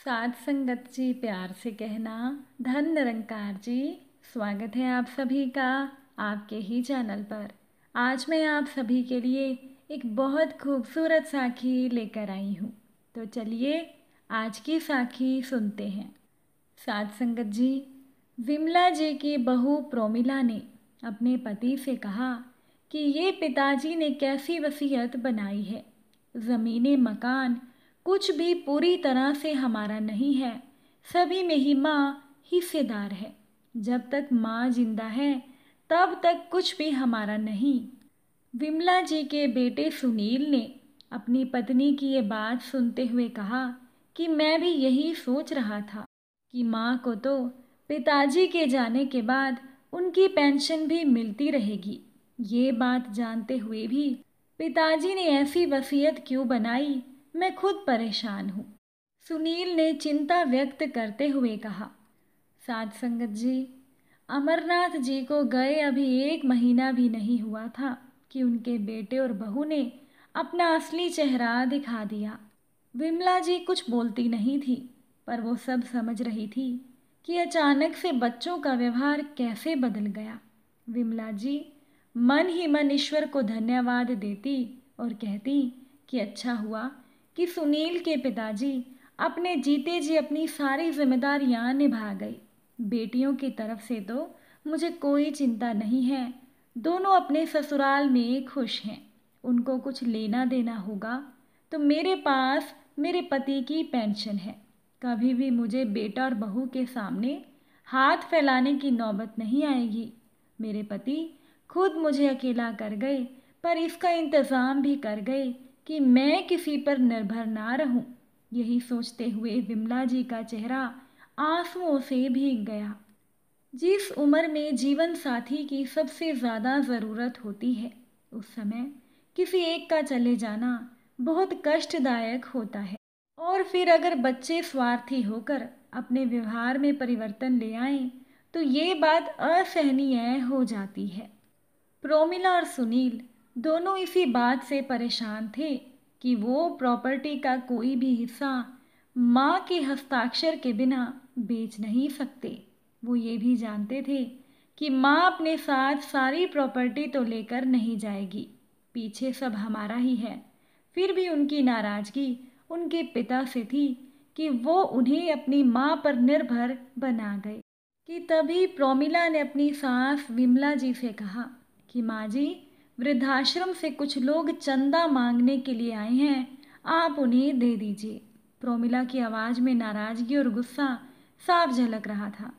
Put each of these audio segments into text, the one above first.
साध संगत जी प्यार से कहना। धन निरंकार जी, स्वागत है आप सभी का आपके ही चैनल पर। आज मैं आप सभी के लिए एक बहुत खूबसूरत साखी लेकर आई हूँ। तो चलिए आज की साखी सुनते हैं। साध संगत जी, विमला जी की बहू प्रोमिला ने अपने पति से कहा कि ये पिताजी ने कैसी वसीयत बनाई है। ज़मीनें मकान कुछ भी पूरी तरह से हमारा नहीं है, सभी में ही माँ हिस्सेदार है। जब तक माँ जिंदा है तब तक कुछ भी हमारा नहीं। विमला जी के बेटे सुनील ने अपनी पत्नी की ये बात सुनते हुए कहा कि मैं भी यही सोच रहा था कि माँ को तो पिताजी के जाने के बाद उनकी पेंशन भी मिलती रहेगी। ये बात जानते हुए भी पिताजी ने ऐसी वसीयत क्यों बनाई, मैं खुद परेशान हूँ। सुनील ने चिंता व्यक्त करते हुए कहा। साध संगत जी, अमरनाथ जी को गए अभी 1 महीना भी नहीं हुआ था कि उनके बेटे और बहू ने अपना असली चेहरा दिखा दिया। विमला जी कुछ बोलती नहीं थी, पर वो सब समझ रही थी कि अचानक से बच्चों का व्यवहार कैसे बदल गया। विमला जी मन ही मन ईश्वर को धन्यवाद देती और कहती कि अच्छा हुआ कि सुनील के पिताजी अपने जीते जी अपनी सारी जिम्मेदारियां निभा गई। बेटियों की तरफ से तो मुझे कोई चिंता नहीं है, दोनों अपने ससुराल में खुश हैं। उनको कुछ लेना देना होगा तो मेरे पास मेरे पति की पेंशन है। कभी भी मुझे बेटा और बहू के सामने हाथ फैलाने की नौबत नहीं आएगी। मेरे पति खुद मुझे अकेला कर गए, पर इसका इंतज़ाम भी कर गए कि मैं किसी पर निर्भर ना रहूं। यही सोचते हुए विमला जी का चेहरा आंसुओं से भीग गया। जिस उम्र में जीवन साथी की सबसे ज़्यादा ज़रूरत होती है, उस समय किसी एक का चले जाना बहुत कष्टदायक होता है। और फिर अगर बच्चे स्वार्थी होकर अपने व्यवहार में परिवर्तन ले आएं, तो ये बात असहनीय हो जाती है। प्रोमिला और सुनील दोनों इसी बात से परेशान थे कि वो प्रॉपर्टी का कोई भी हिस्सा माँ के हस्ताक्षर के बिना बेच नहीं सकते। वो ये भी जानते थे कि माँ अपने साथ सारी प्रॉपर्टी तो लेकर नहीं जाएगी, पीछे सब हमारा ही है। फिर भी उनकी नाराज़गी उनके पिता से थी कि वो उन्हें अपनी माँ पर निर्भर बना गए। कि तभी प्रोमिला ने अपनी सास विमला जी से कहा कि माँ जी, वृद्धाश्रम से कुछ लोग चंदा मांगने के लिए आए हैं, आप उन्हें दे दीजिए। प्रोमिला की आवाज़ में नाराज़गी और गुस्सा साफ झलक रहा था।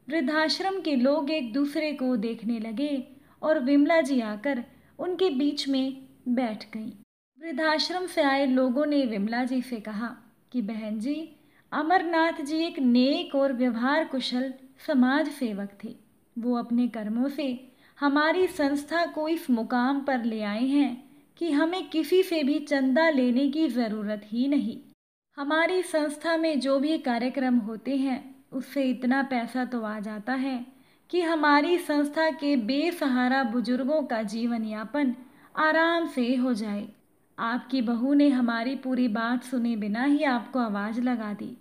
वृद्धाश्रम के लोग एक दूसरे को देखने लगे और विमला जी आकर उनके बीच में बैठ गईं। वृद्धाश्रम से आए लोगों ने विमला जी से कहा कि बहन जी, अमरनाथ जी एक नेक और व्यवहार कुशल समाज सेवक थे। वो अपने कर्मों से हमारी संस्था को इस मुकाम पर ले आए हैं कि हमें किसी से भी चंदा लेने की ज़रूरत ही नहीं। हमारी संस्था में जो भी कार्यक्रम होते हैं उससे इतना पैसा तो आ जाता है कि हमारी संस्था के बेसहारा बुजुर्गों का जीवन यापन आराम से हो जाए। आपकी बहू ने हमारी पूरी बात सुने बिना ही आपको आवाज़ लगा दी।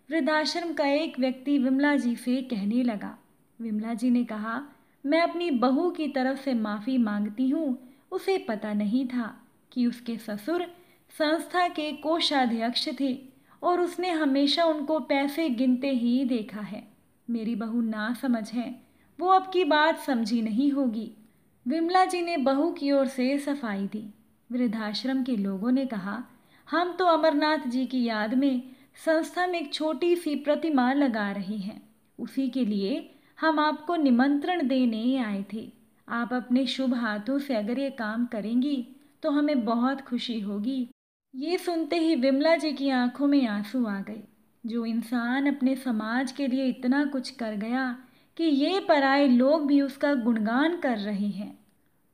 वृद्धाश्रम का एक व्यक्ति विमला जी से कहने लगा। विमला जी ने कहा, मैं अपनी बहू की तरफ से माफ़ी मांगती हूँ। उसे पता नहीं था कि उसके ससुर संस्था के कोषाध्यक्ष थे और उसने हमेशा उनको पैसे गिनते ही देखा है। मेरी बहू ना समझ है, वो अब की बात समझी नहीं होगी। विमला जी ने बहू की ओर से सफाई दी। वृद्धाश्रम के लोगों ने कहा, हम तो अमरनाथ जी की याद में संस्था में एक छोटी सी प्रतिमा लगा रहे हैं, उसी के लिए हम आपको निमंत्रण देने आए थे। आप अपने शुभ हाथों से अगर ये काम करेंगी तो हमें बहुत खुशी होगी। ये सुनते ही विमला जी की आंखों में आंसू आ गए। जो इंसान अपने समाज के लिए इतना कुछ कर गया कि ये पराए लोग भी उसका गुणगान कर रहे हैं,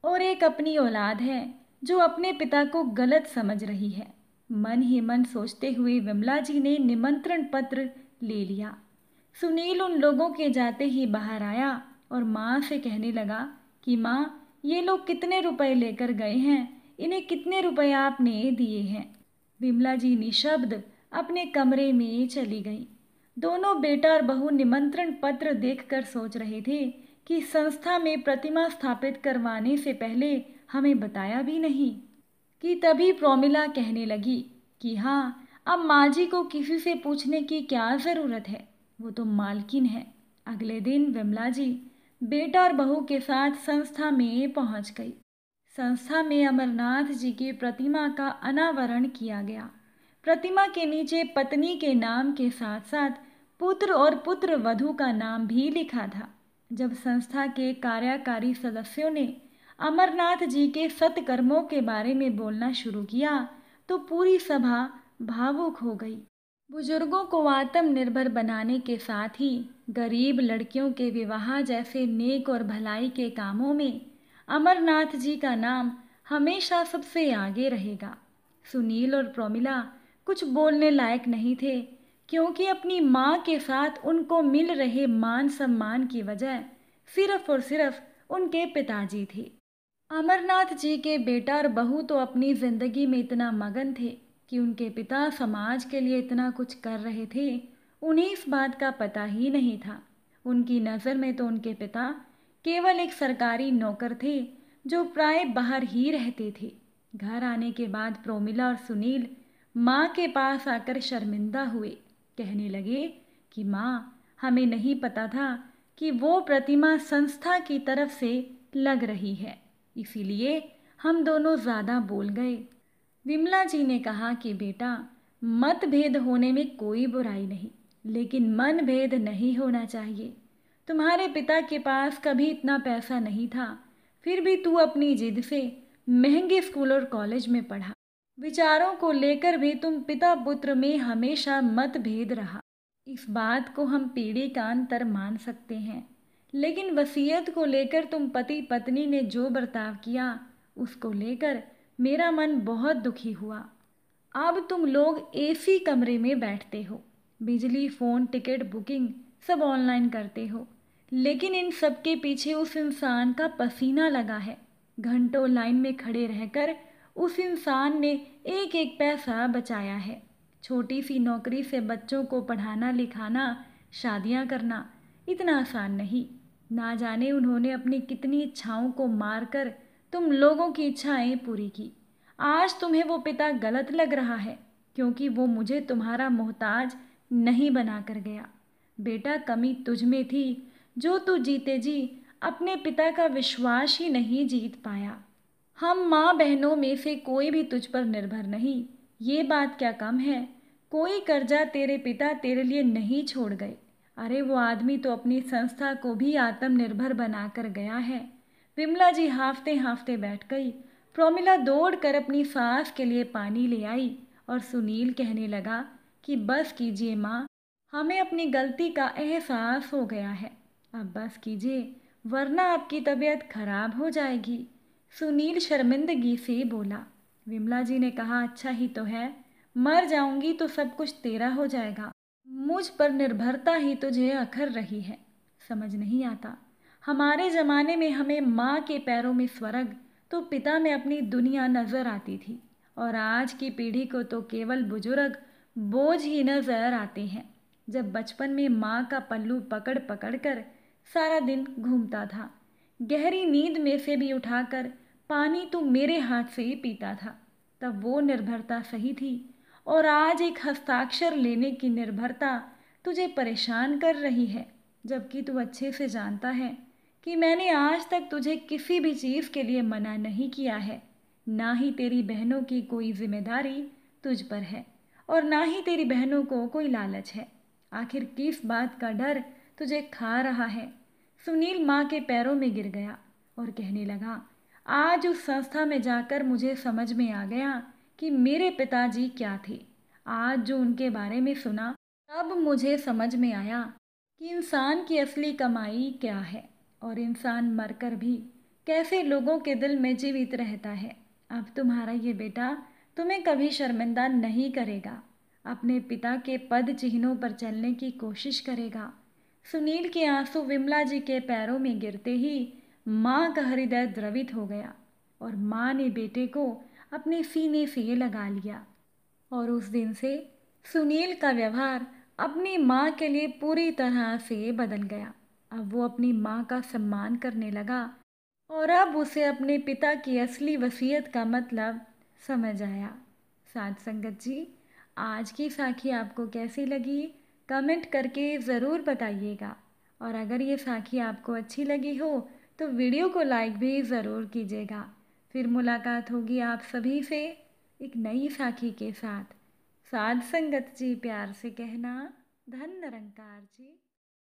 और एक अपनी औलाद है जो अपने पिता को गलत समझ रही है। मन ही मन सोचते हुए विमला जी ने निमंत्रण पत्र ले लिया। सुनील उन लोगों के जाते ही बाहर आया और माँ से कहने लगा कि माँ, ये लोग कितने रुपए लेकर गए हैं, इन्हें कितने रुपए आपने दिए हैं। विमला जी निशब्द अपने कमरे में चली गई। दोनों बेटा और बहू निमंत्रण पत्र देखकर सोच रहे थे कि संस्था में प्रतिमा स्थापित करवाने से पहले हमें बताया भी नहीं। कि तभी प्रोमिला कहने लगी कि हाँ, अब माँ जी को किसी से पूछने की क्या ज़रूरत है, वो तो मालकिन है। अगले दिन विमला जी बेटा और बहू के साथ संस्था में पहुंच गई। संस्था में अमरनाथ जी की प्रतिमा का अनावरण किया गया। प्रतिमा के नीचे पत्नी के नाम के साथ साथ पुत्र और पुत्र वधू का नाम भी लिखा था। जब संस्था के कार्यकारी सदस्यों ने अमरनाथ जी के सत्कर्मों के बारे में बोलना शुरू किया तो पूरी सभा भावुक हो गई। बुजुर्गों को आत्मनिर्भर बनाने के साथ ही गरीब लड़कियों के विवाह जैसे नेक और भलाई के कामों में अमरनाथ जी का नाम हमेशा सबसे आगे रहेगा। सुनील और प्रोमिला कुछ बोलने लायक नहीं थे, क्योंकि अपनी माँ के साथ उनको मिल रहे मान सम्मान की वजह सिर्फ और सिर्फ उनके पिताजी थे। अमरनाथ जी के बेटा और बहू तो अपनी जिंदगी में इतना मगन थे कि उनके पिता समाज के लिए इतना कुछ कर रहे थे, उन्हें इस बात का पता ही नहीं था। उनकी नज़र में तो उनके पिता केवल एक सरकारी नौकर थे जो प्राय बाहर ही रहते थे। घर आने के बाद प्रोमिला और सुनील माँ के पास आकर शर्मिंदा हुए। कहने लगे कि माँ, हमें नहीं पता था कि वो प्रतिमा संस्था की तरफ से लग रही है, इसीलिए हम दोनों ज़्यादा बोल गए। विमला जी ने कहा कि बेटा, मतभेद होने में कोई बुराई नहीं, लेकिन मनभेद नहीं होना चाहिए। तुम्हारे पिता के पास कभी इतना पैसा नहीं था, फिर भी तू अपनी जिद से महंगे स्कूल और कॉलेज में पढ़ा। विचारों को लेकर भी तुम पिता पुत्र में हमेशा मतभेद रहा। इस बात को हम पीढ़ी का अंतर मान सकते हैं, लेकिन वसीयत को लेकर तुम पति पत्नी ने जो बर्ताव किया, उसको लेकर मेरा मन बहुत दुखी हुआ। अब तुम लोग एसी कमरे में बैठते हो, बिजली, फ़ोन, टिकट बुकिंग सब ऑनलाइन करते हो, लेकिन इन सब के पीछे उस इंसान का पसीना लगा है। घंटों लाइन में खड़े रहकर उस इंसान ने एक एक पैसा बचाया है। छोटी सी नौकरी से बच्चों को पढ़ाना लिखाना, शादियां करना इतना आसान नहीं। ना जाने उन्होंने अपनी कितनी इच्छाओं को मारकर तुम लोगों की इच्छाएं पूरी की। आज तुम्हें वो पिता गलत लग रहा है, क्योंकि वो मुझे तुम्हारा मोहताज नहीं बना कर गया। बेटा, कमी तुझ में थी जो तू जीते जी अपने पिता का विश्वास ही नहीं जीत पाया। हम माँ बहनों में से कोई भी तुझ पर निर्भर नहीं, ये बात क्या कम है। कोई कर्जा तेरे पिता तेरे लिए नहीं छोड़ गए। अरे वो आदमी तो अपनी संस्था को भी आत्मनिर्भर बनाकर गया है। विमला जी हाफते हाफते बैठ गई। प्रोमिला दौड़कर अपनी सास के लिए पानी ले आई और सुनील कहने लगा कि बस कीजिए माँ, हमें अपनी गलती का एहसास हो गया है, अब बस कीजिए, वरना आपकी तबीयत खराब हो जाएगी। सुनील शर्मिंदगी से बोला। विमला जी ने कहा, अच्छा ही तो है, मर जाऊंगी तो सब कुछ तेरा हो जाएगा। मुझ पर निर्भरता ही तुझे अखर रही है, समझ नहीं आता। हमारे ज़माने में हमें माँ के पैरों में स्वर्ग तो पिता में अपनी दुनिया नज़र आती थी, और आज की पीढ़ी को तो केवल बुजुर्ग बोझ ही नज़र आते हैं। जब बचपन में माँ का पल्लू पकड़ पकड़ कर सारा दिन घूमता था, गहरी नींद में से भी उठाकर पानी तो मेरे हाथ से ही पीता था, तब वो निर्भरता सही थी। और आज एक हस्ताक्षर लेने की निर्भरता तुझे परेशान कर रही है, जबकि तू अच्छे से जानता है कि मैंने आज तक तुझे किसी भी चीज़ के लिए मना नहीं किया है। ना ही तेरी बहनों की कोई जिम्मेदारी तुझ पर है, और ना ही तेरी बहनों को कोई लालच है। आखिर किस बात का डर तुझे खा रहा है। सुनील माँ के पैरों में गिर गया और कहने लगा, आज उस संस्था में जाकर मुझे समझ में आ गया कि मेरे पिताजी क्या थे। आज जो उनके बारे में सुना, तब मुझे समझ में आया कि इंसान की असली कमाई क्या है, और इंसान मरकर भी कैसे लोगों के दिल में जीवित रहता है। अब तुम्हारा ये बेटा तुम्हें कभी शर्मिंदा नहीं करेगा, अपने पिता के पद चिन्हों पर चलने की कोशिश करेगा। सुनील के आंसू विमला जी के पैरों में गिरते ही माँ का हृदय द्रवित हो गया, और माँ ने बेटे को अपने सीने से लगा लिया। और उस दिन से सुनील का व्यवहार अपनी माँ के लिए पूरी तरह से बदल गया। अब वो अपनी माँ का सम्मान करने लगा और अब उसे अपने पिता की असली वसीयत का मतलब समझ आया। साथ संगत जी, आज की साखी आपको कैसी लगी कमेंट करके ज़रूर बताइएगा। और अगर ये साखी आपको अच्छी लगी हो तो वीडियो को लाइक भी ज़रूर कीजिएगा। फिर मुलाकात होगी आप सभी से एक नई साखी के साथ। साध संगत जी, प्यार से कहना, धन निरंकार जी।